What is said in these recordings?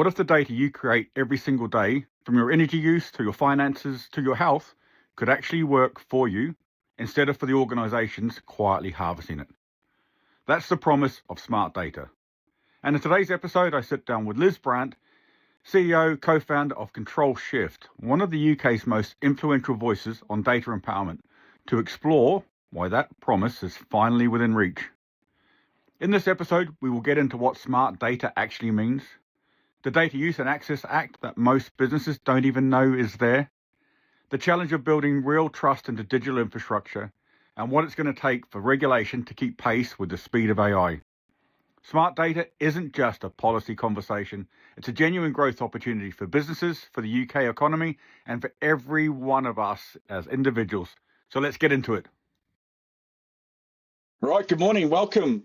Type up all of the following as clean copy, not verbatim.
What if the data you create every single day, from your energy use to your finances to your health, could actually work for you instead of for the organizations quietly harvesting it? That's the promise of SmartData. And in today's episode, I sit down with Liz Brandt, CEO, co-founder of Control Shift, one of the UK's most influential voices on data empowerment, to explore why that promise is finally within reach. In this episode, we will get into what SmartData actually means, the Data Use and Access Act that most businesses don't even know is there, the challenge of building real trust into digital infrastructure, and what it's going to take for regulation to keep pace with the speed of AI. SmartData isn't just a policy conversation, it's a genuine growth opportunity for businesses, for the UK economy, and for every one of us as individuals. So let's get into it. Right, good morning, welcome.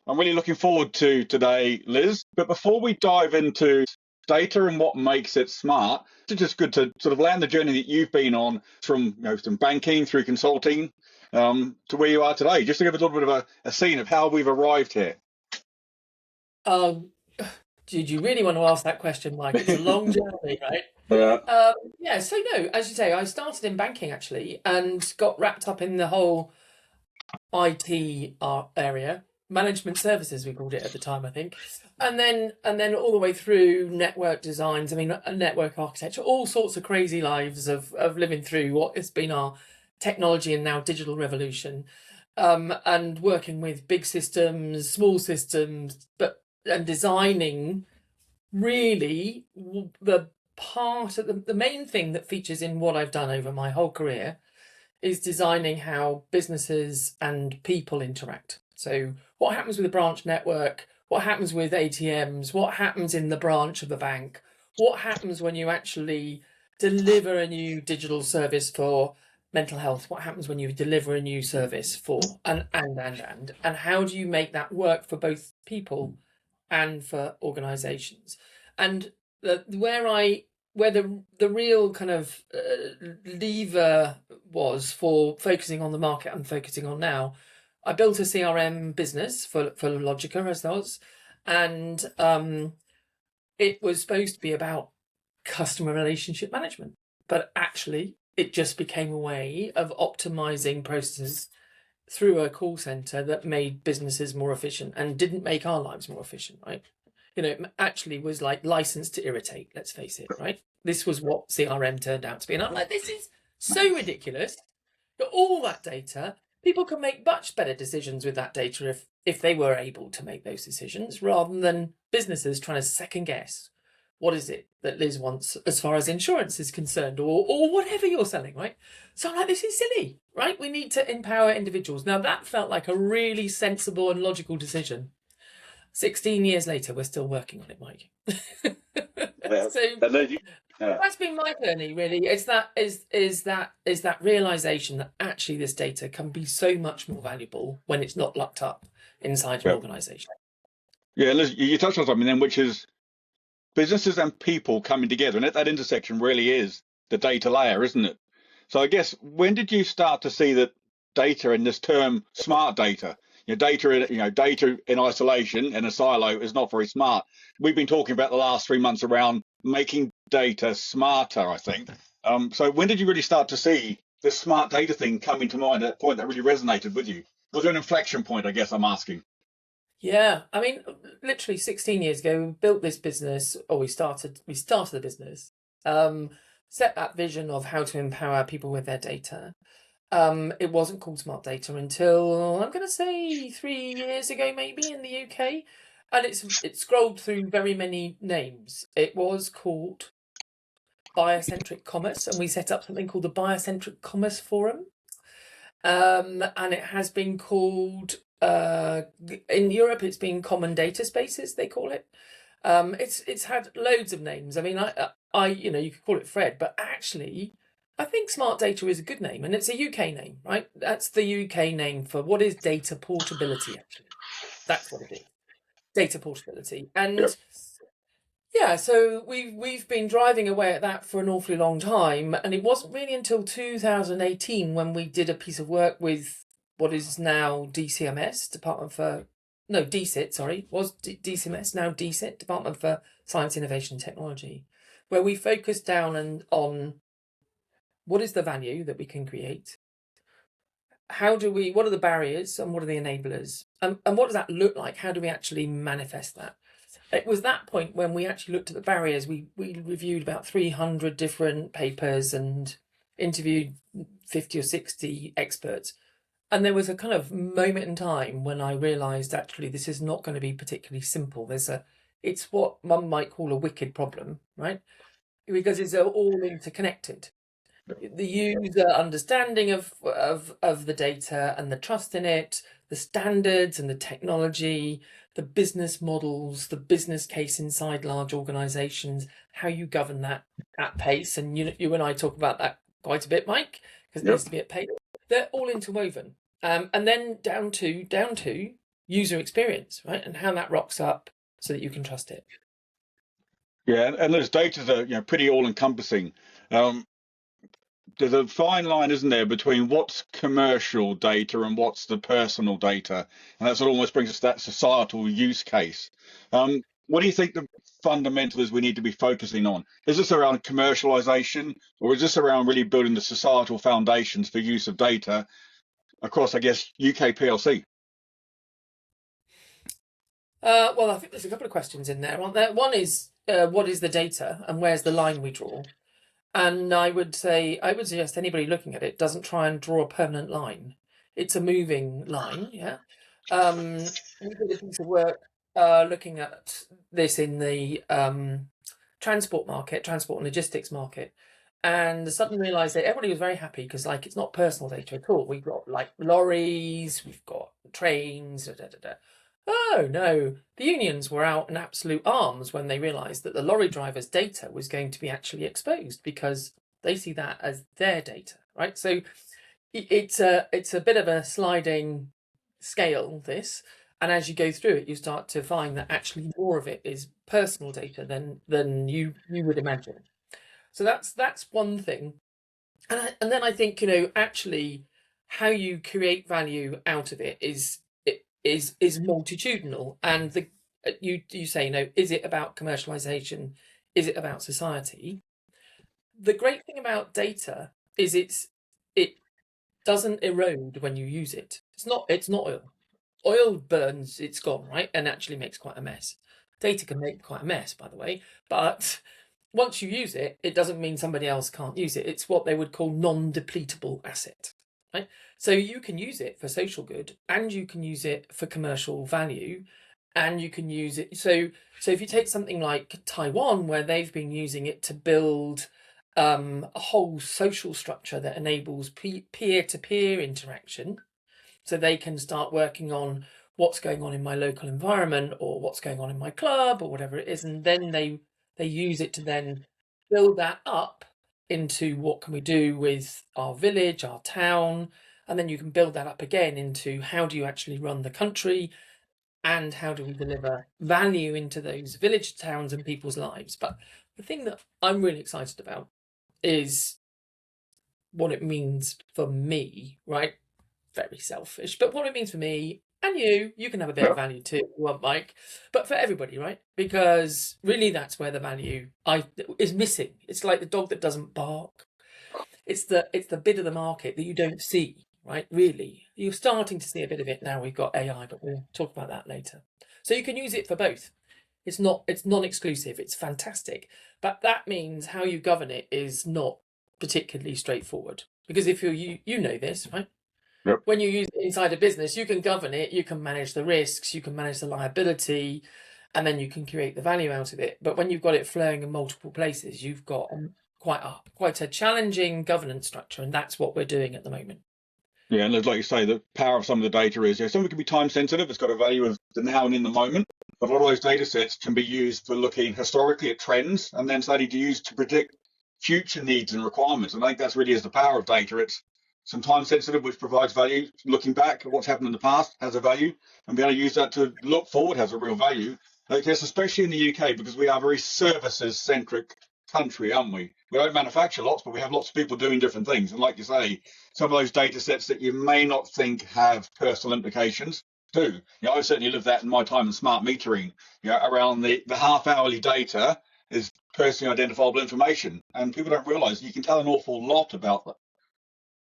I'm really looking forward to today, Liz. But before we dive into data and what makes it smart, it's just good to sort of land the journey that you've been on from banking through consulting to where you are today, just to give a little bit of a scene of how we've arrived here. Did you really want to ask that question, Mike? It's a long journey, right? So no, as you say, I started in banking actually and got wrapped up in the whole IT area, management services we called it at the time, I think, and then all the way through network designs. I mean, network architecture, all sorts of crazy lives of living through what has been our technology and now digital revolution, and working with big systems, small systems, and designing really the part of the main thing that features in what I've done over my whole career is designing how businesses and people interact. So what happens with a branch network, what happens with ATMs, what happens in the branch of a bank, what happens when you actually deliver a new digital service for mental health, what happens when you deliver a new service for and how do you make that work for both people and for organizations. And where the real kind of lever was for focusing on the market I'm focusing on now, I built a CRM business for Logica as those, and it was supposed to be about customer relationship management, but actually it just became a way of optimizing processes through a call center that made businesses more efficient and didn't make our lives more efficient, right? It actually was like licensed to irritate, let's face it, right? This was what CRM turned out to be. And I'm like, this is so ridiculous. But all that data, people can make much better decisions with that data if they were able to make those decisions, rather than businesses trying to second guess what is it that Liz wants as far as insurance is concerned, or whatever you're selling, right? So I'm like, this is silly, right? We need to empower individuals. Now that felt like a really sensible and logical decision. 16 years later, we're still working on it, Mike. That's been my journey, really. Is that realization that actually this data can be so much more valuable when it's not locked up inside an organization. Yeah, Liz, you touched on something then, which is businesses and people coming together, and at that intersection really is the data layer, isn't it? So I guess, when did you start to see that data and this term smart data? Data in isolation in a silo is not very smart. We've been talking about the last 3 months around making data smarter, I think. So when did you really start to see this smart data thing come into mind at a point that really resonated with you? Was there an inflection point, I guess I'm asking? Yeah, I mean, literally 16 years ago, we built this business, or we started the business, set that vision of how to empower people with their data. It wasn't called SmartData until, I'm going to say, 3 years ago, maybe, in the UK. And it scrolled through very many names. It was called Biocentric Commerce, and we set up something called the Biocentric Commerce Forum. And it has been called, in Europe, it's been Common Data Spaces, they call it. It's had loads of names. I mean, you could call it Fred, but actually, I think SmartData is a good name, and it's a UK name, right? That's the UK name for what is data portability, actually. That's what it is, data portability. And yeah, so we've been driving away at that for an awfully long time, and it wasn't really until 2018 when we did a piece of work with what is now DCMS, Department for no, DCIT, sorry, was DCMS, now DCIT, Department for Science, Innovation and Technology, where we focus down on what is the value that we can create, what are the barriers and what are the enablers, and what does that look like? How do we actually manifest that? It was that point when we actually looked at the barriers. We reviewed about 300 different papers and interviewed 50 or 60 experts. And there was a kind of moment in time when I realised actually this is not going to be particularly simple. It's what one might call a wicked problem, right? Because it's all interconnected. The user understanding of the data and the trust in it, the standards and the technology, the business models, the business case inside large organizations, how you govern that at pace. And you and I talk about that quite a bit, Mike, because it needs to be at pace. They're all interwoven. And then down to user experience, right? And how that rocks up so that you can trust it. Yeah, and those data are pretty all-encompassing. There's a fine line, isn't there, between what's commercial data and what's the personal data, and that's what almost brings us to that societal use case. What do you think the fundamentals we need to be focusing on? Is this around commercialization, or is this around really building the societal foundations for use of data across, I guess, UK PLC? Well, I think there's a couple of questions in there, aren't there? One is, what is the data and where's the line we draw? And I would suggest anybody looking at it doesn't try and draw a permanent line. It's a moving line, yeah. We did a piece of work looking at this in the transport and logistics market, and suddenly realised that everybody was very happy because, like, it's not personal data at all. We've got like lorries, we've got trains, da, da, da, da. Oh no, the unions were out in absolute arms when they realised that the lorry driver's data was going to be actually exposed because they see that as their data, right? So it's a bit of a sliding scale, this, and as you go through it, you start to find that actually more of it is personal data than you would imagine. So that's one thing, and then I think actually how you create value out of it is multitudinal, and you say, is it about commercialization? Is it about society? The great thing about data is it doesn't erode when you use it. It's not oil. Oil burns, it's gone, right? And actually makes quite a mess. Data can make quite a mess, by the way, but once you use it, it doesn't mean somebody else can't use it. It's what they would call non-depletable asset. Right? So you can use it for social good, and you can use it for commercial value, and you can use it. So if you take something like Taiwan, where they've been using it to build a whole social structure that enables peer-to-peer interaction, so they can start working on what's going on in my local environment or what's going on in my club or whatever it is, and then they use it to then build that up into what can we do with our village, our town, and then you can build that up again into how do you actually run the country and how do we deliver value into those village towns and people's lives. But the thing that I'm really excited about is what it means for me, right? Very selfish, but what it means for me and you can have a bit of value too if you want, Mike, but for everybody, right? Because really that's where the value is missing. It's like the dog that doesn't bark. It's the bit of the market that you don't see, right? Really, you're starting to see a bit of it now. We've got AI, but we'll talk about that later. So you can use it for both. It's non-exclusive. It's fantastic, but that means how you govern it is not particularly straightforward, because if you know this, right? Yep. When you use it inside a business, you can govern it, you can manage the risks, you can manage the liability, and then you can create the value out of it. But when you've got it flowing in multiple places, you've got quite a challenging governance structure, and that's what we're doing at the moment. Yeah, and like you say, the power of some of the data is, some of it can be time sensitive. It's got a value of the now and in the moment. But a lot of those data sets can be used for looking historically at trends and then starting to use to predict future needs and requirements. And I think that's really is the power of data. It's some time sensitive, which provides value. Looking back at what's happened in the past has a value, and being able to use that to look forward has a real value. I guess especially in the UK, because we are a very services centric country, aren't we? We don't manufacture lots, but we have lots of people doing different things. And like you say, some of those data sets that you may not think have personal implications do. I certainly live that in my time in smart metering. Around the half-hourly data is personally identifiable information, and people don't realise you can tell an awful lot about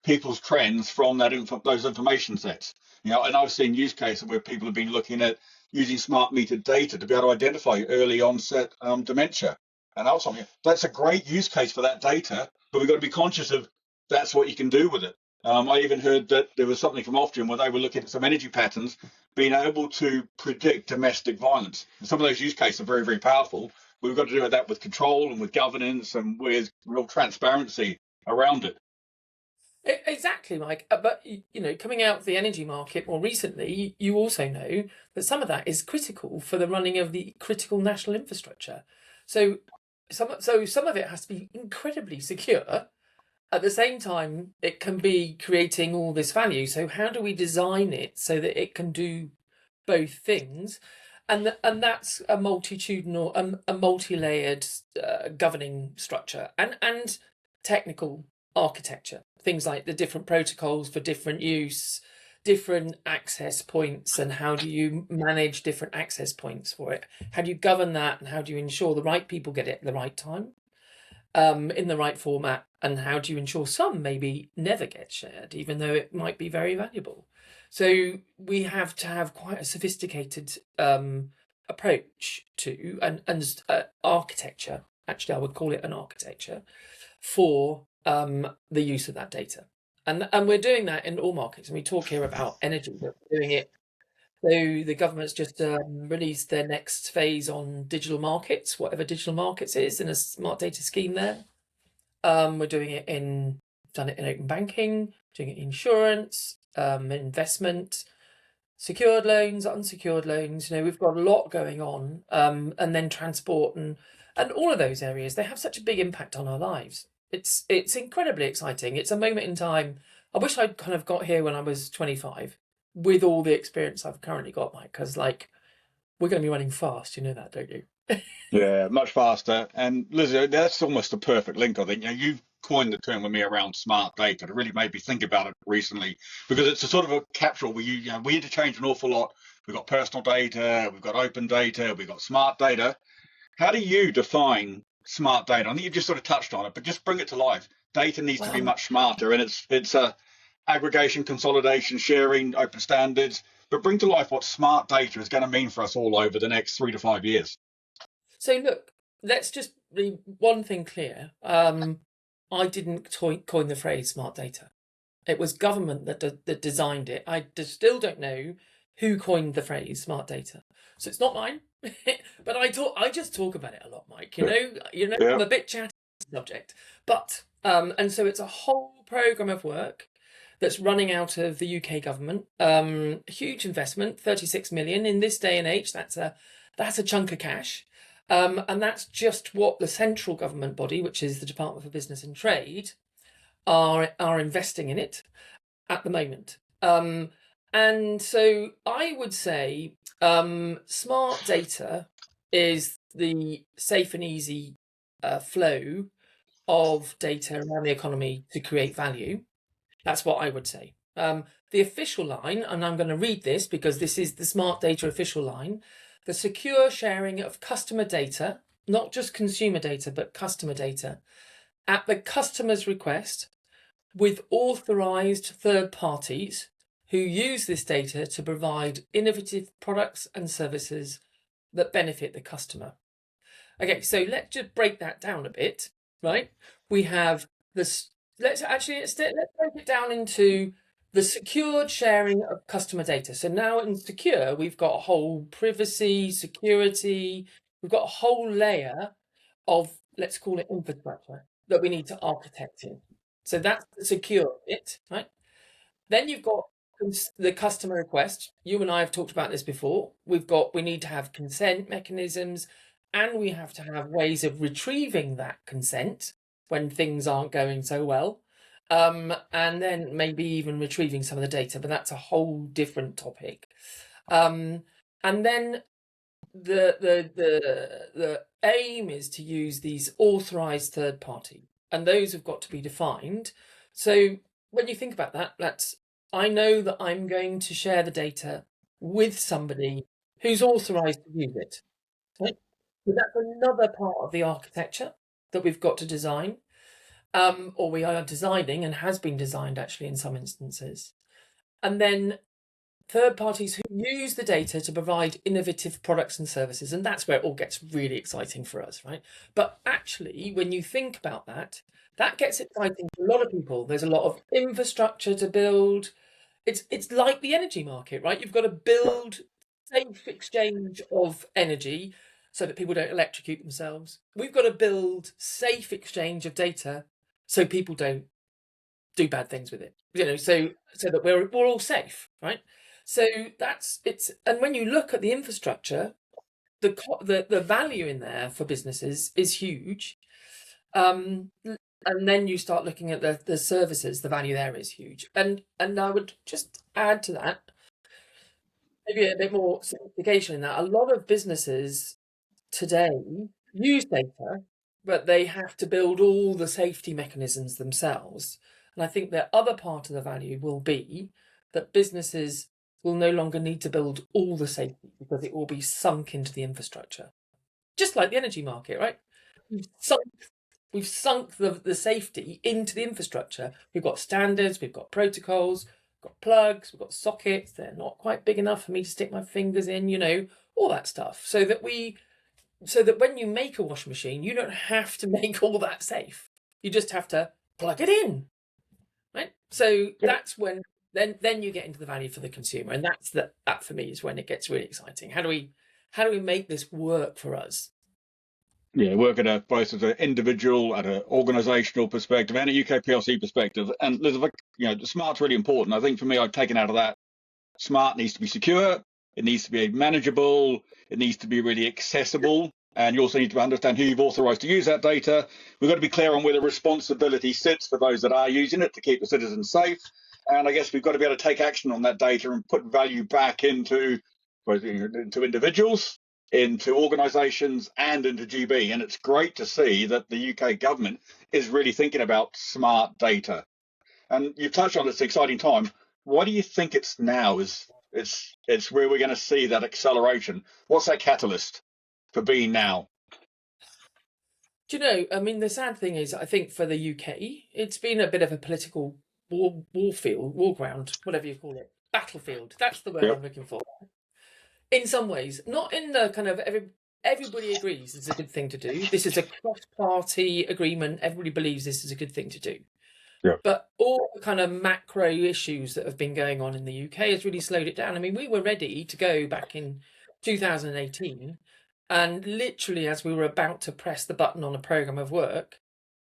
people's trends from those information sets. And I've seen use cases where people have been looking at using smart metered data to be able to identify early onset dementia and Alzheimer's. That's a great use case for that data, but we've got to be conscious of that's what you can do with it. I even heard that there was something from Ofgem where they were looking at some energy patterns, being able to predict domestic violence. And some of those use cases are very, very powerful. We've got to do that with control and with governance and with real transparency around it. Exactly, Mike. But coming out of the energy market more recently, you also know that some of that is critical for the running of the critical national infrastructure. So some of it has to be incredibly secure. At the same time, it can be creating all this value. So how do we design it so that it can do both things? And that's a multitudinal, a multi-layered governing structure and technical architecture. Things like the different protocols for different use, different access points, and how do you manage different access points for it? How do you govern that, and how do you ensure the right people get it at the right time, in the right format, and how do you ensure some maybe never get shared, even though it might be very valuable? So we have to have quite a sophisticated approach to and architecture. Actually, I would call it an architecture for the use of that data. And we're doing that in all markets. And we talk here about energy, but we're doing it. So the government's just released their next phase on digital markets, whatever digital markets is, in a smart data scheme there. We're doing it done it in open banking, doing it in insurance, investment, secured loans, unsecured loans. We've got a lot going on, and then transport and all of those areas. They have such a big impact on our lives. It's incredibly exciting. It's a moment in time. I wish I'd kind of got here when I was 25 with all the experience I've currently got, Mike, because we're going to be running fast. You know that, don't you? Yeah, much faster. And Lizzie, that's almost a perfect link, I think. You've coined the term with me around smart data. It really made me think about it recently, because it's a sort of a capsule where we interchange an awful lot. We've got personal data, we've got open data, we've got smart data. How do you define smart data? I think you've just sort of touched on it, but just bring it to life. Data needs to be much smarter, and it's aggregation, consolidation, sharing, open standards. But bring to life what smart data is going to mean for us all over the next 3 to 5 years. So look, let's just be one thing clear. I didn't coin the phrase smart data. It was government that designed it. I still don't know who coined the phrase smart data. So it's not mine. But I just talk about it a lot, Mike. I'm a bit chatty subject. But and so it's a whole programme of work that's running out of the UK government. A huge investment, 36 million in this day and age. That's a chunk of cash. And that's just what the central government body, which is the Department for Business and Trade, are investing in it at the moment. And so I would say smart data is the safe and easy flow of data around the economy to create value. That's what I would say. The official line, and I'm going to read this because this is the smart data official line: the secure sharing of customer data, not just consumer data, but customer data, at the customer's request, with authorized third parties who use this data to provide innovative products and services that benefit the customer. Okay, so let's just break that down a bit, right? We have this. Let's break it down into the secured sharing of customer data. So now in secure, we've got a whole privacy, security. We've got a whole layer of, let's call it, infrastructure that we need to architect in. So that's the secure bit, right? Then you've got the customer request. You and I have talked about this before. We need to have consent mechanisms, and we have to have ways of retrieving that consent when things aren't going so well. And then maybe even retrieving some of the data, but that's a whole different topic. And then the aim is to use these authorized third party, and those have got to be defined. So when you think about that, I know that I'm going to share the data with somebody who's authorized to use it. Right? So that's another part of the architecture that we've got to design, or we are designing and has been designed actually in some instances. And then third parties who use the data to provide innovative products and services. And that's where it all gets really exciting for us, right? But actually, when you think about that, that gets exciting for a lot of people. There's a lot of infrastructure to build. It's like the energy market, right? You've got to build safe exchange of energy so that people don't electrocute themselves. We've got to build safe exchange of data so people don't do bad things with it. So that we're all safe, right? So that's it's. And when you look at the infrastructure, the value in there for businesses is huge. And then you start looking at the services, the value there is huge. And I would just add to that, maybe a bit more sophistication in that. A lot of businesses today use data, but they have to build all the safety mechanisms themselves. And I think the other part of the value will be that businesses will no longer need to build all the safety because it will be sunk into the infrastructure. Just like the energy market, right? We've sunk the safety into the infrastructure. We've got standards, we've got protocols, we've got plugs, we've got sockets. They're not quite big enough for me to stick my fingers in, all that stuff. So that when you make a washing machine, you don't have to make all that safe. You just have to plug it in, right? So that's when then you get into the value for the consumer, and that for me is when it gets really exciting. How do we make this work for us? Yeah, work at both as an individual, at an organisational perspective, and a UK PLC perspective. And smart's really important. I think for me, I've taken out of that. Smart needs to be secure. It needs to be manageable. It needs to be really accessible. And you also need to understand who you've authorised to use that data. We've got to be clear on where the responsibility sits for those that are using it to keep the citizens safe. And I guess we've got to be able to take action on that data and put value back into individuals, into organisations, and into GB. And it's great to see that the UK government is really thinking about smart data. And you've touched on this exciting time. Why do you think it's now? It's where we're going to see that acceleration? What's that catalyst for being now? Do you know, I mean, the sad thing is, I think for the UK, it's been a bit of a political war ground, whatever you call it, battlefield. That's the word I'm looking for. In some ways, not in the kind of everybody agrees it's a good thing to do. This is a cross-party agreement. Everybody believes this is a good thing to do. Yeah. But all the kind of macro issues that have been going on in the UK has really slowed it down. I mean, we were ready to go back in 2018, and literally as we were about to press the button on a programme of work,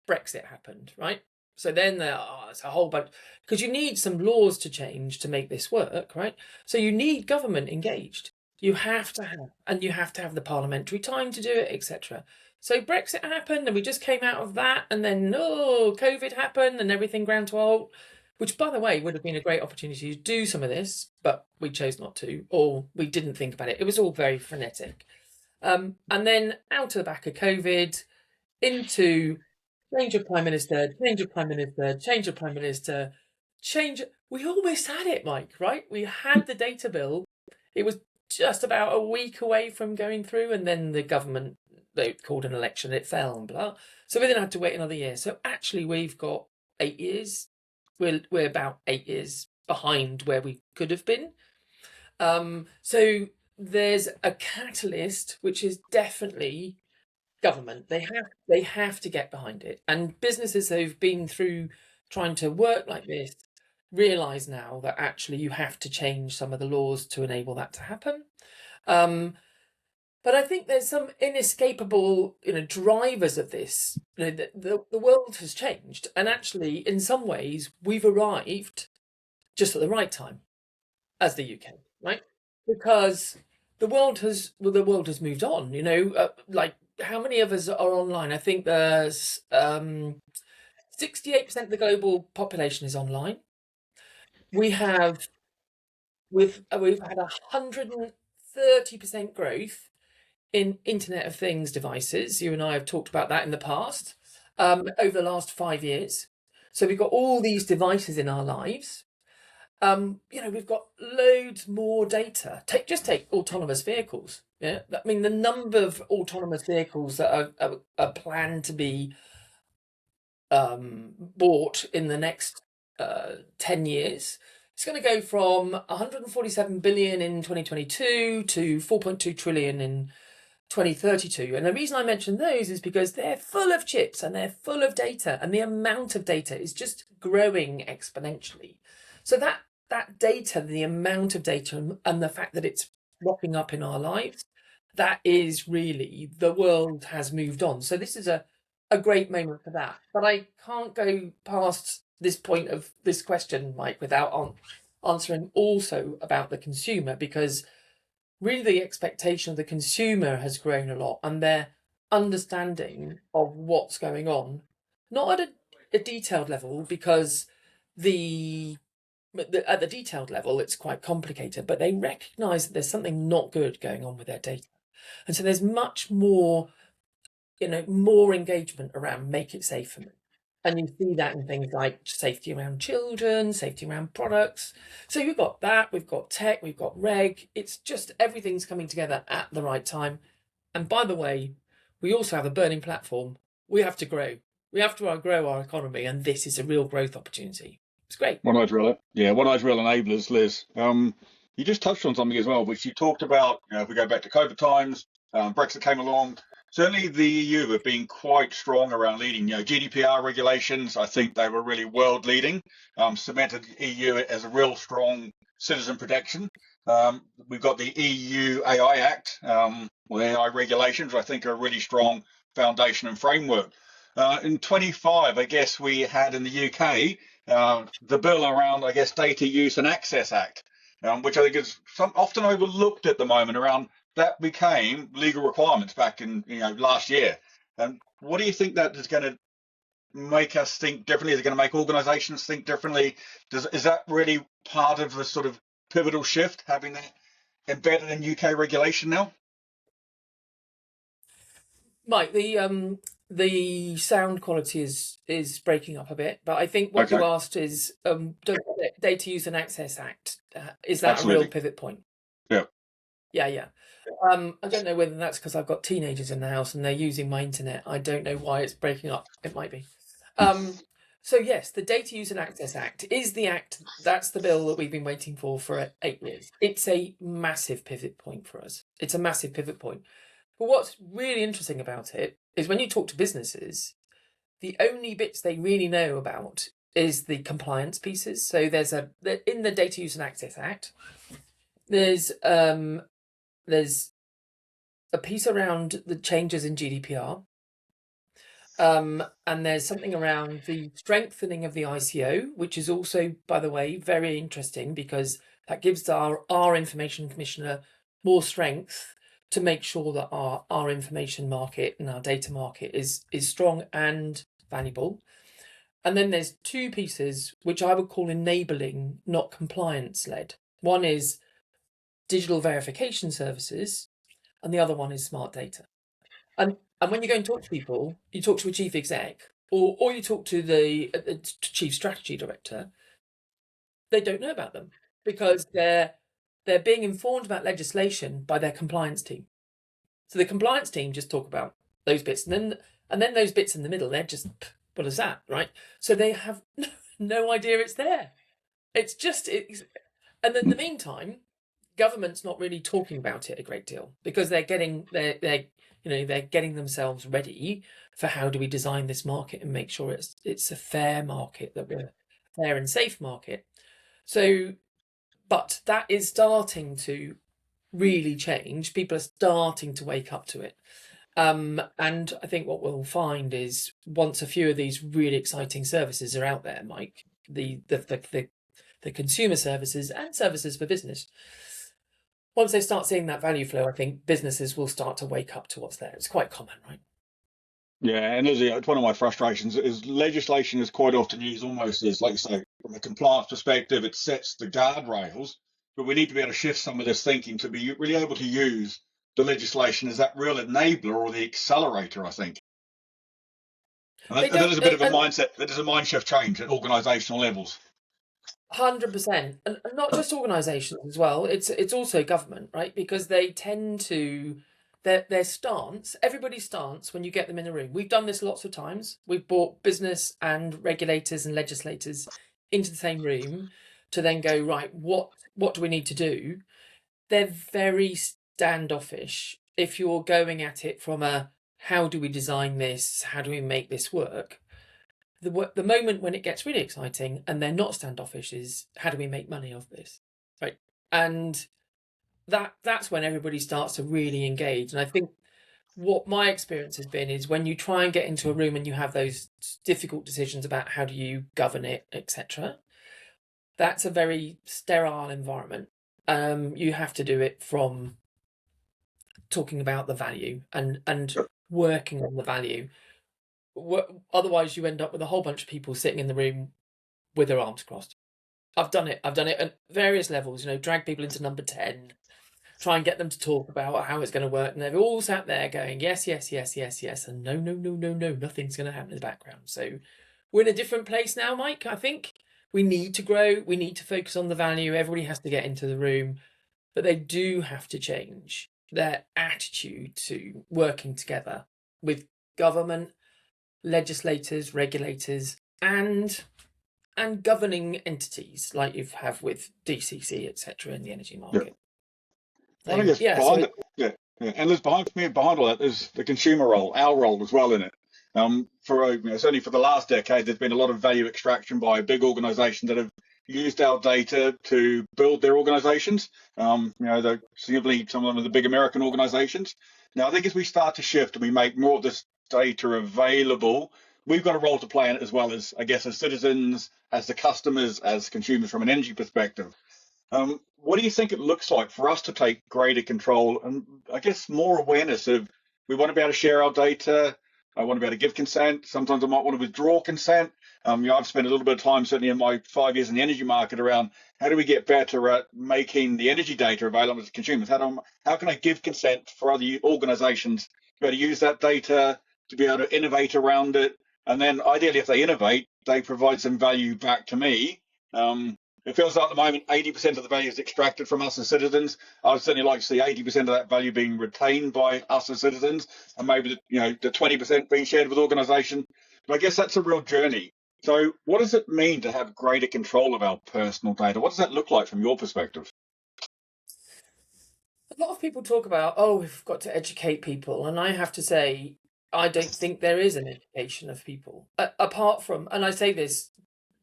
Brexit happened, right? So then it's a whole bunch, because you need some laws to change to make this work, right? So you need government engaged. You have to have the parliamentary time to do it, etc. So Brexit happened, and we just came out of that, and then COVID happened, and everything ground to a halt. Which, by the way, would have been a great opportunity to do some of this, but we chose not to, or we didn't think about it. It was all very frenetic. And then out of the back of COVID, into change of Prime Minister, change of Prime Minister, change of Prime Minister, we almost had it, Mike, right? We had the data bill. It was just about a week away from going through, and then the government, they called an election, it fell and blah. So we then had to wait another year. So actually we've got 8 years. We're about 8 years behind where we could have been. So there's a catalyst, which is definitely government. They have to get behind it. And businesses who've been through trying to work like this realise now that actually you have to change some of the laws to enable that to happen. But I think there's some inescapable, drivers of this. The world has changed, and actually, in some ways, we've arrived just at the right time as the UK, right? Because the world has moved on. Like how many of us are online? I think there's 68% of the global population is online. We've had 130% growth in Internet of Things devices. You and I have talked about that in the past, over the last 5 years. So we've got all these devices in our lives. We've got loads more data. Just take autonomous vehicles. Yeah, I mean the number of autonomous vehicles that are planned to be bought in the next 10 years. It's going to go from 147 billion in 2022 to 4.2 trillion in 2032. And the reason I mention those is because they're full of chips and they're full of data, and the amount of data is just growing exponentially. So that data, the amount of data, and the fact that it's rocking up in our lives, that is really, the world has moved on. So this is a great moment for that. But I can't go past this point of this question, Mike, without answering also about the consumer, because really the expectation of the consumer has grown a lot, and their understanding of what's going on, not at a detailed level, because at the detailed level it's quite complicated, but they recognize that there's something not good going on with their data. And so there's much more, more engagement around make it safe for me. And you see that in things like safety around children, safety around products. So we've got that, we've got tech, we've got reg. It's just everything's coming together at the right time. And by the way, we also have a burning platform. We have to grow. We have to grow our economy, and this is a real growth opportunity. It's great. One-eyed driller. Yeah, one-eyed drill enablers, Liz. You just touched on something as well, which you talked about, if we go back to COVID times, Brexit came along. Certainly the EU have been quite strong around leading, GDPR regulations. I think they were really world leading, cemented the EU as a real strong citizen protection. We've got the EU AI Act, AI regulations, I think are a really strong foundation and framework. In 25, I guess we had in the UK, the bill around, Data Use and Access Act, which I think is often overlooked at the moment around that became legal requirements back in last year. And what do you think that is going to make us think differently? Is it going to make organisations think differently? Is that really part of the sort of pivotal shift, having that embedded in UK regulation now? Mike, the sound quality is breaking up a bit, but I think what you asked is, does the Data Use and Access Act, is that Absolutely. a real pivot point? Yeah. Yeah. I don't know whether that's because I've got teenagers in the house and they're using my internet. I don't know why it's breaking up. It might be. So yes, the Data Use and Access Act is the act. That's the bill that we've been waiting for 8 years. It's a massive pivot point for us. It's a massive pivot point. But what's really interesting about it is when you talk to businesses, the only bits they really know about is the compliance pieces. So in the Data Use and Access Act, there's a piece around the changes in GDPR. And there's something around the strengthening of the ICO, which is also, by the way, very interesting, because that gives our information commissioner more strength to make sure that our information market and our data market is strong and valuable. And then there's two pieces which I would call enabling, not compliance led. One is digital verification services, and the other one is SmartData. And when you go and talk to people, you talk to a chief exec, or you talk to the chief strategy director, they don't know about them because they're being informed about legislation by their compliance team. So the compliance team just talk about those bits, and then those bits in the middle, they're just, what is that, right? So they have no idea it's there. And in the meantime, government's not really talking about it a great deal because they're getting themselves ready for how do we design this market and make sure it's a fair market, that we're a fair and safe market. So, but that is starting to really change. People are starting to wake up to it. And I think what we'll find is once a few of these really exciting services are out there, Mike, the consumer services and services for business, once they start seeing that value flow, I think businesses will start to wake up to what's there. It's quite common, right? Yeah, and it's one of my frustrations is legislation is quite often used almost as, like you say, from a compliance perspective, it sets the guardrails, but we need to be able to shift some of this thinking to be really able to use the legislation as that real enabler or the accelerator, I think. And that is a bit of a mindset, that is a mind shift change at organisational levels. 100%, and not just organisations as well. It's also government, right? Because they tend to their stance, everybody's stance when you get them in a room. We've done this lots of times. We've brought business and regulators and legislators into the same room to then go, right, what do we need to do? They're very standoffish if you're going at it from a how do we design this? How do we make this work? The moment when it gets really exciting and they're not standoffish is how do we make money off this, right? And that's when everybody starts to really engage. And I think what my experience has been is when you try and get into a room and you have those difficult decisions about how do you govern it, etc., that's a very sterile environment. You have to do it from talking about the value and working on the value. Otherwise, you end up with a whole bunch of people sitting in the room with their arms crossed. I've done it at various levels, drag people into number 10, try and get them to talk about how it's going to work. And they've all sat there going, yes, yes, yes, yes, yes. And no, no, no, no, no, nothing's going to happen in the background. So we're in a different place now, Mike. I think we need to grow. We need to focus on the value. Everybody has to get into the room, but they do have to change their attitude to working together with government, legislators, regulators, and governing entities like you have with DCC, etc., in the energy market. I think it's behind it. Yeah. And there's behind all that is the consumer role, our role as well in it. Certainly for the last decade, there's been a lot of value extraction by big organisations that have used our data to build their organisations. They're significantly some of them are the big American organisations. Now, I think as we start to shift and we make more of this data available, we've got a role to play in it as well as, I guess, as citizens, as the customers, as consumers from an energy perspective. What do you think it looks like for us to take greater control and, I guess, more awareness of we want to be able to share our data? I want to be able to give consent. Sometimes I might want to withdraw consent. I've spent a little bit of time, certainly in my 5 years in the energy market, around how do we get better at making the energy data available to consumers? How can I give consent for other organisations to be able to use that data, to be able to innovate around it? And then ideally, if they innovate, they provide some value back to me. It feels like at the moment 80% of the value is extracted from us as citizens. I would certainly like to see 80% of that value being retained by us as citizens, and maybe the 20% being shared with organisations. But I guess that's a real journey. So what does it mean to have greater control of our personal data? What does that look like from your perspective? A lot of people talk about, we've got to educate people. And I have to say, I don't think there is an education of people. Apart from, and I say this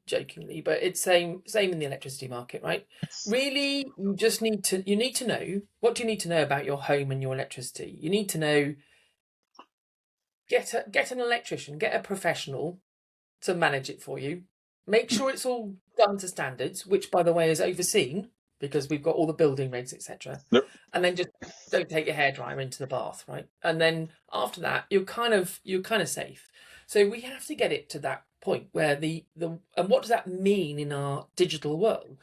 jokingly, but it's same in the electricity market, right? Really, you need to know, what do you need to know about your home and your electricity? You need to know, get an electrician, get a professional to manage it for you. Make sure it's all done to standards, which by the way is overseen because we've got all the building regs, etc. Yep. And then just don't take your hairdryer into the bath, right? And then after that, you're kind of safe. So we have to get it to that point where and what does that mean in our digital world?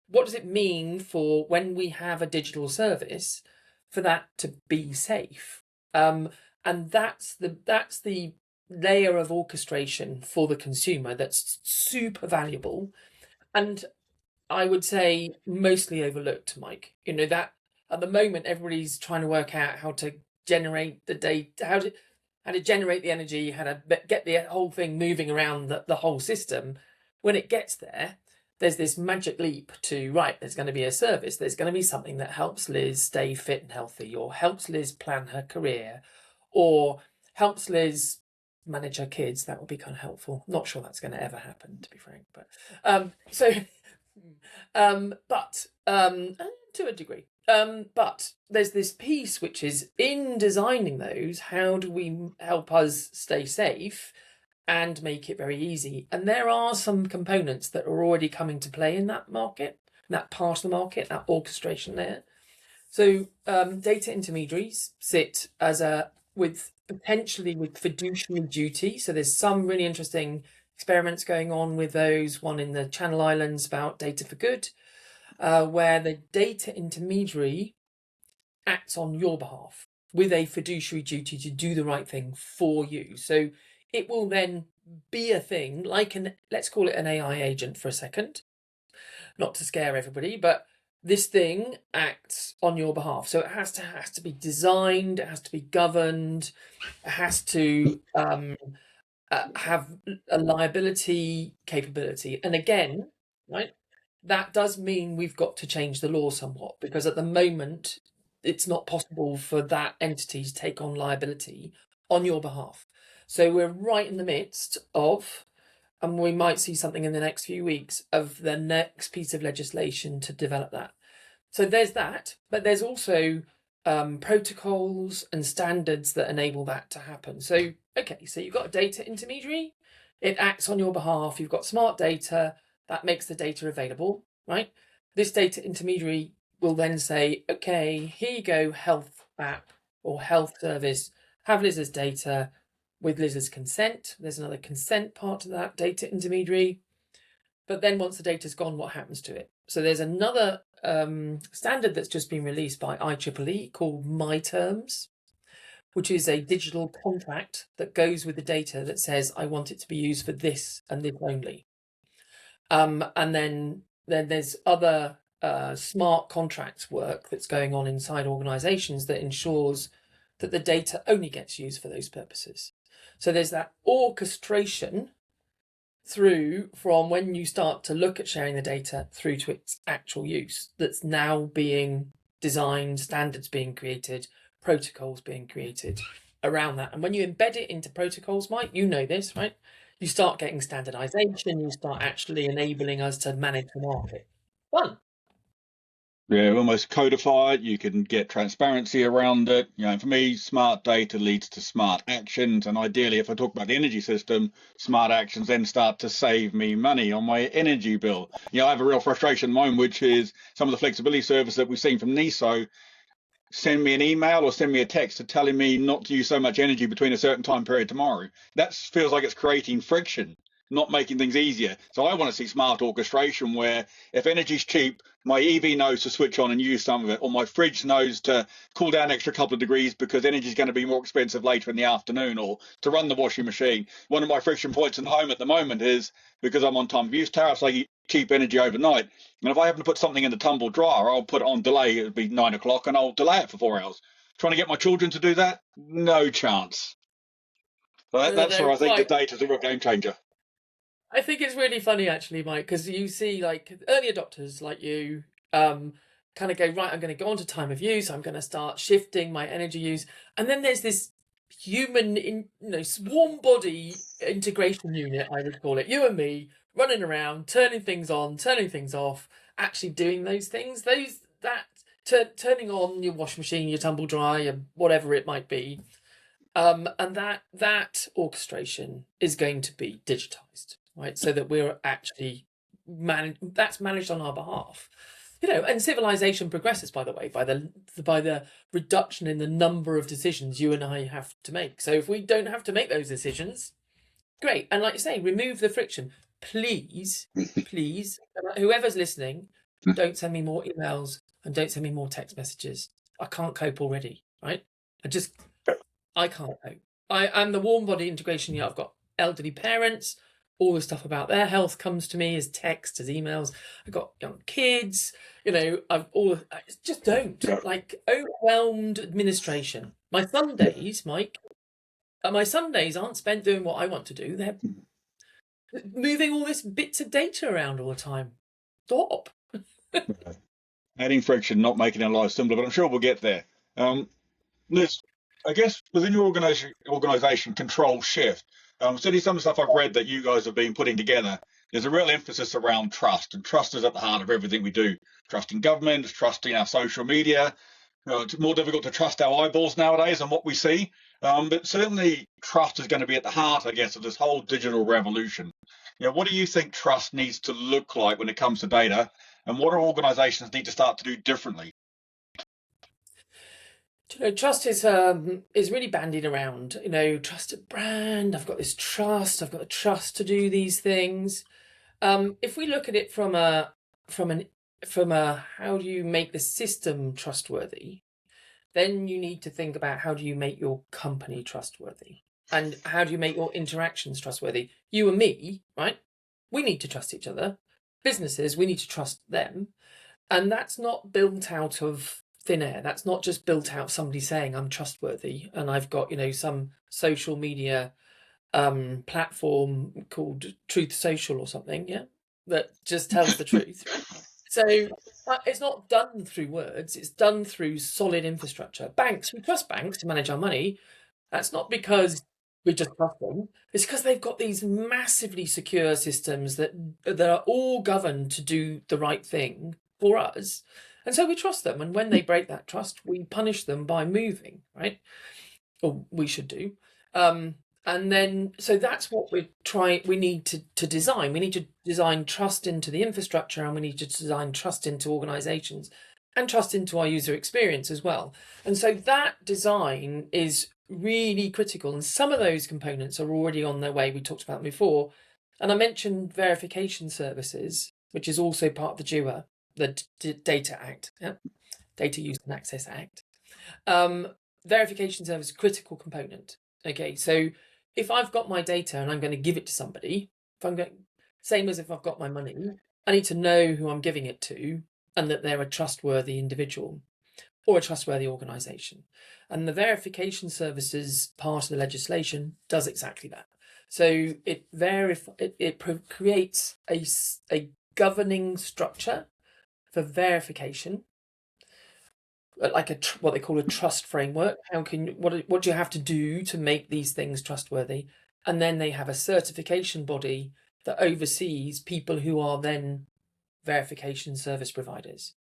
What does it mean for when we have a digital service for that to be safe? And that's the layer of orchestration for the consumer that's super valuable, and I would say mostly overlooked, Mike. That at the moment everybody's trying to work out how to generate the data, how to generate the energy, how to get the whole thing moving around the whole system. When it gets there, there's this magic leap to, right, there's going to be a service, there's going to be something that helps Liz stay fit and healthy, or helps Liz plan her career, or helps Liz manage her kids. That would be kind of helpful. Not sure that's going to ever happen, to be frank, but to a degree. But there's this piece which is in designing those, how do we help us stay safe and make it very easy? And there are some components that are already coming to play in that market, that part of the market, that orchestration there. So data intermediaries sit potentially with fiduciary duty. So there's some really interesting experiments going on with those, one in the Channel Islands about data for good, where the data intermediary acts on your behalf with a fiduciary duty to do the right thing for you. So it will then be a thing like let's call it an AI agent for a second. not to scare everybody, but this thing acts on your behalf. So it has to be designed, it has to be governed, it has to have a liability capability. And again, right, that does mean we've got to change the law somewhat, because at the moment it's not possible for that entity to take on liability on your behalf. So we're right in the midst of, and we might see something in the next few weeks, of the next piece of legislation to develop that. So there's that, but there's also protocols and standards that enable that to happen. So, okay, so you've got a data intermediary, it acts on your behalf, you've got SmartData, that makes the data available, right? This data intermediary will then say, okay, here you go, health app or health service, have Liz's data with Liz's consent. There's another consent part to that data intermediary. But then once the data's gone, what happens to it? So there's another standard that's just been released by IEEE called My Terms, which is a digital contract that goes with the data that says, I want it to be used for this and this only. And then there's other smart contracts work that's going on inside organizations that ensures that the data only gets used for those purposes. So there's that orchestration through from when you start to look at sharing the data through to its actual use that's now being designed, standards being created, protocols being created around that. And when you embed it into protocols, Mike, you know this, right? You start getting standardization, you start actually enabling us to manage the market. Fun. Yeah, almost codify it. You can get transparency around it. You know, for me, smart data leads to smart actions. And ideally, if I talk about the energy system, smart actions then start to save me money on my energy bill. You know, I have a real frustration at the moment, which is some of the flexibility service that we've seen from NESO send me an email or send me a text to telling me not to use so much energy between a certain time period tomorrow. That feels like it's creating friction, not making things easier. So I want to see smart orchestration where if energy's cheap, my EV knows to switch on and use some of it, or my fridge knows to cool down an extra couple of degrees because energy is going to be more expensive later in the afternoon, or to run the washing machine. One of my friction points at home at the moment is because I'm on time of use tariffs, I get cheap energy overnight. And if I happen to put something in the tumble dryer, I'll put it on delay. It'll be 9 o'clock and I'll delay it for 4 hours. Trying to get my children to do that? No chance. So that's where I think the data is a real game changer. I think it's really funny actually, Mike, because you see like early adopters like you kind of go, right, I'm going to go on to time of use, I'm going to start shifting my energy use. And then there's this human, swarm body integration unit, I would call it, you and me, running around, turning things on, turning things off, actually doing those things, turning on your washing machine, your tumble dryer, whatever it might be. And that orchestration is going to be digitized, right? So that we're actually that's managed on our behalf. And civilization progresses, by the way, by the reduction in the number of decisions you and I have to make. So if we don't have to make those decisions, great. And like you say, remove the friction. Please, whoever's listening, don't send me more emails and don't send me more text messages. I can't cope already, right? I can't cope. I'm the warm body integration. I've got elderly parents. All the stuff about their health comes to me as text, as emails. I've got young kids. I just don't like overwhelmed administration. My Sundays, Mike. My Sundays aren't spent doing what I want to do. They're moving all this bits of data around all the time. Stop. Adding friction, not making our lives simpler, but I'm sure we'll get there. Liz, I guess within your organization control shift, certainly some of the stuff I've read that you guys have been putting together, there's a real emphasis around trust, and trust is at the heart of everything we do. Trusting government, trusting our social media. It's more difficult to trust our eyeballs nowadays and what we see, but certainly trust is going to be at the heart, I guess, of this whole digital revolution. What do you think trust needs to look like when it comes to data, and what do organizations need to start to do differently? Trust is really bandied around. Trust at Brandt. I've got this trust. I've got the trust to do these things. If we look at it from a how do you make the system trustworthy, then you need to think about how do you make your company trustworthy, and how do you make your interactions trustworthy. You and me, right? We need to trust each other. businesses, we need to trust them. And that's not built out of thin air. That's not just built out of somebody saying I'm trustworthy and I've got, some social media platform called Truth Social or something, that just tells the truth. So it's not done through words, it's done through solid infrastructure. Banks, we trust banks to manage our money. That's not because we just trust them. It's because they've got these massively secure systems that are all governed to do the right thing for us. And so we trust them. And when they break that trust, we punish them by moving, right? Or we should do. And then, so that's what we need to design. We need to design trust into the infrastructure, and we need to design trust into organizations and trust into our user experience as well. And so that design is really critical. And some of those components are already on their way. We talked about them before. And I mentioned verification services, which is also part of the DUA, the Data Act, Data Use and Access Act. Verification service is a critical component. Okay, so if I've got my data and I'm going to give it to somebody, same as if I've got my money, I need to know who I'm giving it to and that they're a trustworthy individual or a trustworthy organization. And the verification services part of the legislation does exactly that. So it creates a governing structure for verification, like what they call a trust framework. What do you have to do to make these things trustworthy? And then they have a certification body that oversees people who are then verification service providers.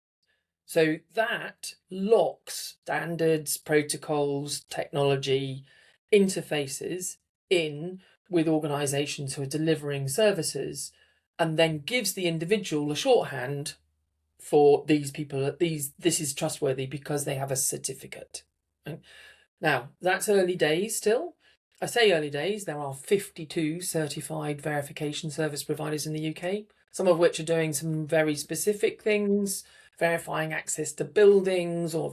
So that locks standards, protocols, technology, interfaces in with organizations who are delivering services, and then gives the individual a shorthand for these people. This is trustworthy because they have a certificate. Right? Now, that's early days still. I say early days, there are 52 certified verification service providers in the UK, some of which are doing some very specific things, verifying access to buildings or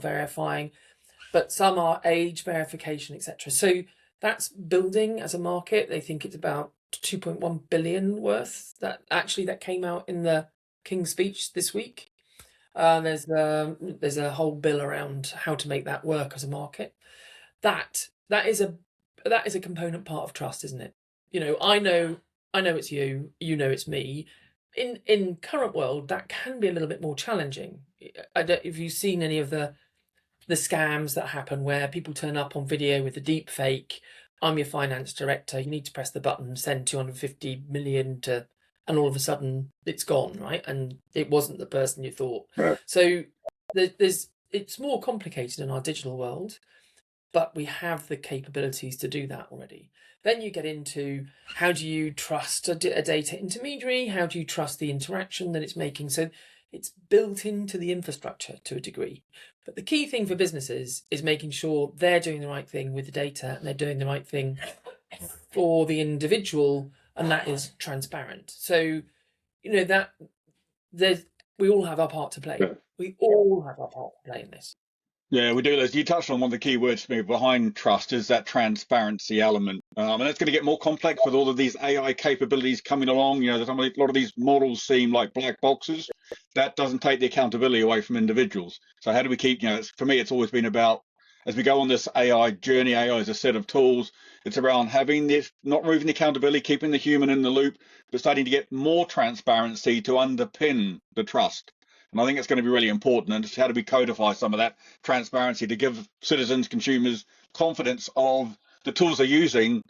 but some are age verification, etc. So that's building as a market. They think it's about 2.1 billion worth. That came out in the King's speech this week. There's a whole bill around how to make that work as a market. That is a component part of trust, isn't it? I know it's you know it's me. In current world, that can be a little bit more challenging. If you've seen any of the scams that happen where people turn up on video with a deep fake, I'm your finance director, you need to press the button, send 250 million to, and all of a sudden it's gone, right? And it wasn't the person you thought. Right. So it's more complicated in our digital world, but we have the capabilities to do that already. Then you get into, how do you trust a data intermediary? How do you trust the interaction that it's making? So it's built into the infrastructure to a degree. But the key thing for businesses is making sure they're doing the right thing with the data and they're doing the right thing for the individual, and that is transparent. So, that we all have our part to play. We all have our part to play in this. Yeah, we do. As you touched on, one of the key words for me behind trust is that transparency element. And it's going to get more complex with all of these AI capabilities coming along. A lot of these models seem like black boxes. That doesn't take the accountability away from individuals. So how do we keep, for me, it's always been about, as we go on this AI journey, AI is a set of tools. It's around having this, not removing the accountability, keeping the human in the loop, but starting to get more transparency to underpin the trust. And I think it's going to be really important. And just how do we codify some of that transparency to give citizens, consumers confidence of the tools they're using,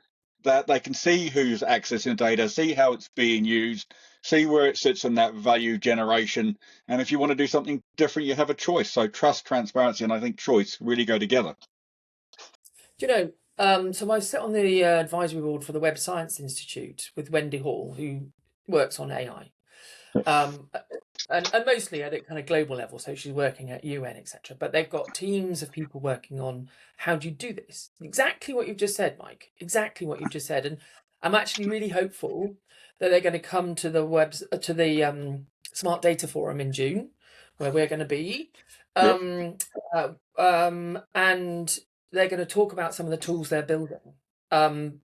that they can see who's accessing data, see how it's being used, see where it sits in that value generation. And if you want to do something different, you have a choice. So trust, transparency, and I think choice really go together. So I sit on the advisory board for the Web Science Institute with Wendy Hall, who works on AI. And mostly at a kind of global level, so she's working at UN, etc. But they've got teams of people working on, how do you do this? Exactly what you've just said, Mike. Exactly what you've just said. And I'm actually really hopeful that they're going to come to the SmartData Forum in June, where we're going to be, and they're going to talk about some of the tools they're building,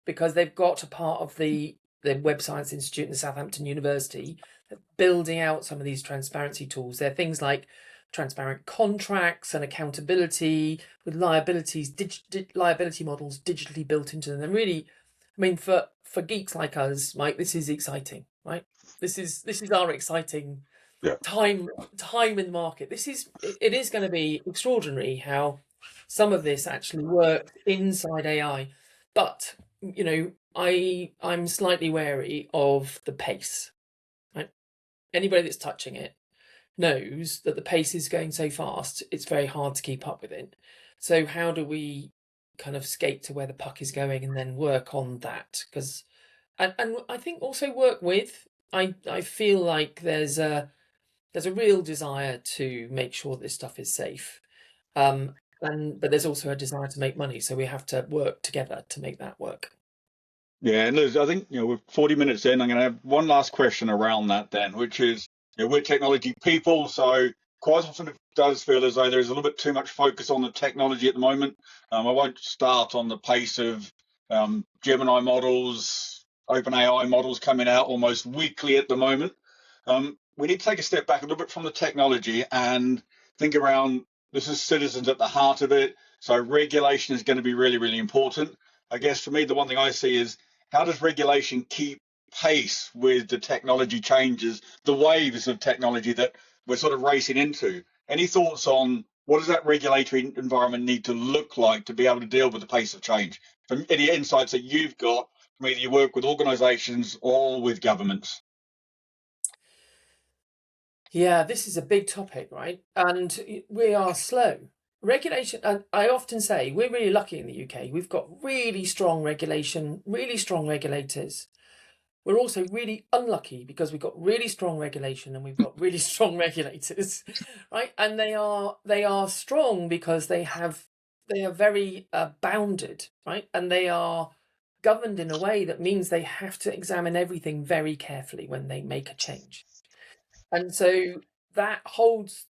because they've got a part of the the Web Science Institute and the Southampton University, building out some of these transparency tools. They're things like transparent contracts and accountability with liability models digitally built into them. And really, I mean, for geeks like us, Mike, this is exciting, right? This is our exciting time in the market. It is going to be extraordinary how some of this actually works inside AI, but you know, I'm slightly wary of the pace. Right? Anybody that's touching it knows that the pace is going so fast, it's very hard to keep up with it. So how do we kind of skate to where the puck is going and then work on that? Because and I think also work with. I feel like there's a real desire to make sure this stuff is safe. But there's also a desire to make money, so we have to work together to make that work. Yeah, and Liz, I think we're 40 minutes in. I'm going to have one last question around that then, which is we're technology people, so quite often it does feel as though there's a little bit too much focus on the technology at the moment. I won't start on the pace of Gemini models, OpenAI models coming out almost weekly at the moment. We need to take a step back a little bit from the technology and think around this is citizens at the heart of it. So regulation is going to be really, really important. I guess for me, the one thing I see is how does regulation keep pace with the technology changes, the waves of technology that we're sort of racing into? Any thoughts on what does that regulatory environment need to look like to be able to deal with the pace of change? From any insights that you've got from either you work with organizations or with governments? Yeah, this is a big topic, right? And we are slow. Regulation, and I often say we're really lucky in the UK. We've got really strong regulation, really strong regulators. We're also really unlucky because we've got really strong regulation and we've got really strong regulators, right? And they are strong because they are very bounded, right? And they are governed in a way that means they have to examine everything very carefully when they make a change. And so that holds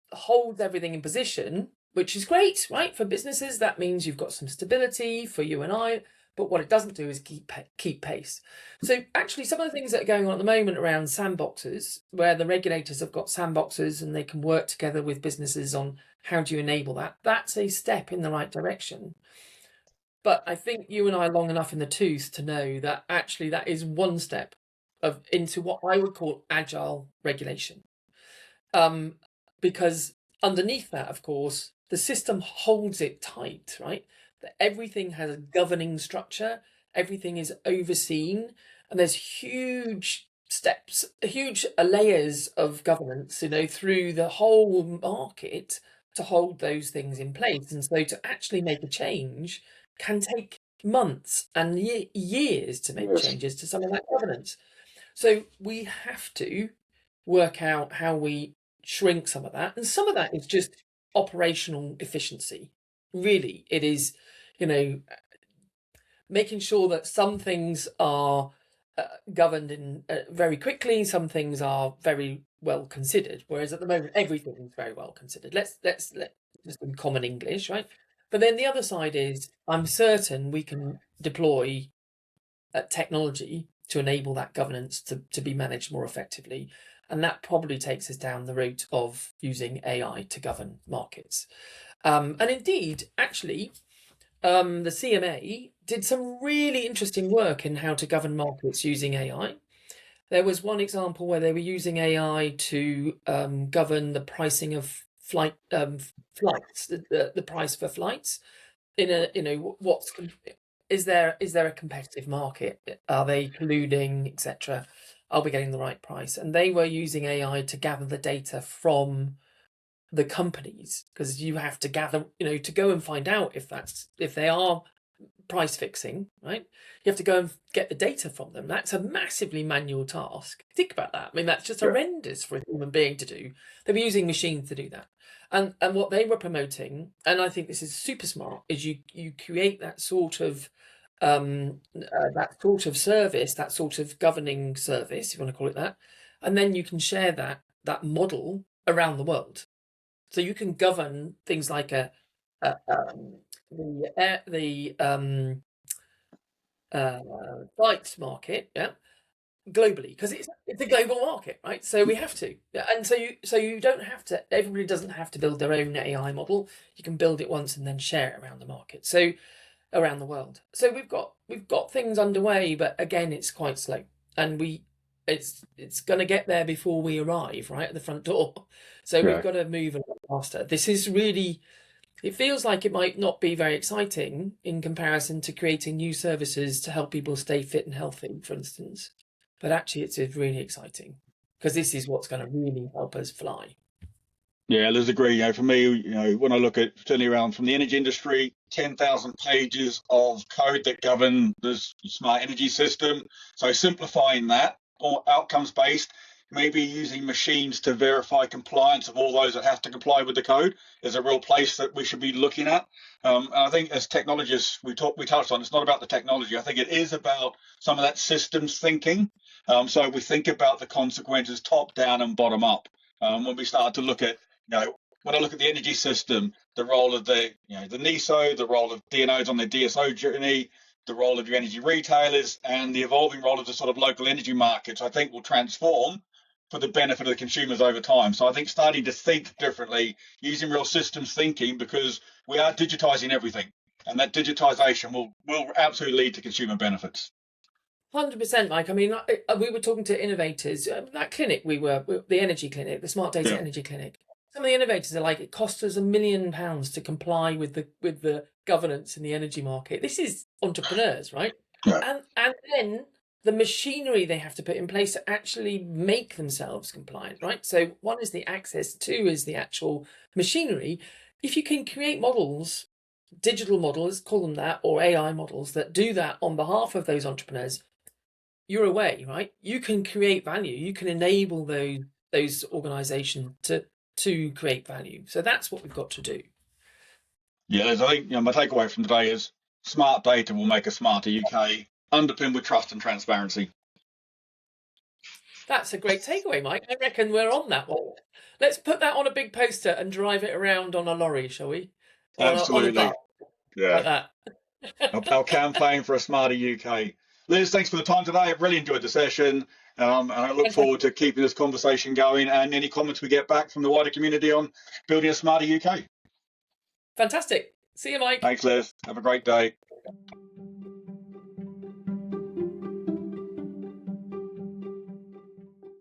everything in position, which is great, right? For businesses, that means you've got some stability for you and I. But what it doesn't do is keep pace. So actually, some of the things that are going on at the moment around sandboxes, where the regulators have got sandboxes and they can work together with businesses on how do you enable that, that's a step in the right direction. But I think you and I are long enough in the tooth to know that actually that is one step into what I would call agile regulation. Because underneath that, of course, the system holds it tight, right? That everything has a governing structure, everything is overseen, and there's huge steps, huge layers of governance, through the whole market to hold those things in place. And so to actually make a change can take months and years to make changes to some of that governance. So we have to work out how we shrink some of that. And some of that is just operational efficiency. Really, it is, making sure that some things are governed in very quickly, some things are very well considered. Whereas at the moment, everything is very well considered. Let's just in common English, right? But then the other side is, I'm certain we can deploy technology to enable that governance to be managed more effectively. And that probably takes us down the route of using AI to govern markets. And indeed, actually, the CMA did some really interesting work in how to govern markets using AI. There was one example where they were using AI to govern the pricing of flights, the price for flights. Is there a competitive market? Are they colluding, etc.? Are we getting the right price? And they were using AI to gather the data from the companies, because you have to gather, to go and find out if they are price fixing, right? You have to go and get the data from them. That's a massively manual task. Think about that. I mean, that's just horrendous for a human being to do. They were using machines to do that. And what they were promoting, and I think this is super smart, is you create that sort of service, that sort of governing service, if you want to call it that, and then you can share that model around the world. So you can govern things like the flights market, yeah, globally, because it's a global market, right? So we have to, and so you don't have to. Everybody doesn't have to build their own AI model. You can build it once and then share it around the market. So around the world. So we've got things underway, but again, it's quite slow, and it's going to get there before we arrive right at the front door. So we've got to move a lot faster. This is really. It feels like it might not be very exciting in comparison to creating new services to help people stay fit and healthy, for instance. But actually, it's really exciting because this is what's going to really help us fly. Yeah, let's agree. For me, when I look at certainly around from the energy industry, 10,000 pages of code that govern the smart energy system. So simplifying that, or outcomes based, maybe using machines to verify compliance of all those that have to comply with the code is a real place that we should be looking at. And I think as technologists, we touched on, it's not about the technology. I think it is about some of that systems thinking. So we think about the consequences top down and bottom up. When we start to look at, when I look at the energy system, the role of the NESO, the role of DNOs on their DSO journey, the role of your energy retailers, and the evolving role of the sort of local energy markets, I think will transform for the benefit of the consumers over time. So I think starting to think differently, using real systems thinking, because we are digitizing everything, and that digitization will absolutely lead to consumer benefits. 100%, Mike. I mean, we were talking to innovators. That clinic the energy clinic, the SmartData energy clinic. Some of the innovators are like, it costs us £1 million to comply with the governance in the energy market. This is entrepreneurs, right? Yeah. And then the machinery they have to put in place to actually make themselves compliant, right? So one is the access, two is the actual machinery. If you can create models, digital models, call them that, or AI models that do that on behalf of those entrepreneurs, you're away, right? You can create value. You can enable those organizations to create value. So that's what we've got to do. Yeah, I think my takeaway from today is smart data will make a smarter UK, underpinned with trust and transparency. That's a great takeaway, Mike. I reckon we're on that one. Let's put that on a big poster and drive it around on a lorry, shall we? Absolutely. On a yeah. Like that. Our campaign for a smarter UK. Liz, thanks for the time today. I've really enjoyed the session. And I look forward to keeping this conversation going, and any comments we get back from the wider community on building a smarter UK. Fantastic. See you, Mike. Thanks, Liz. Have a great day.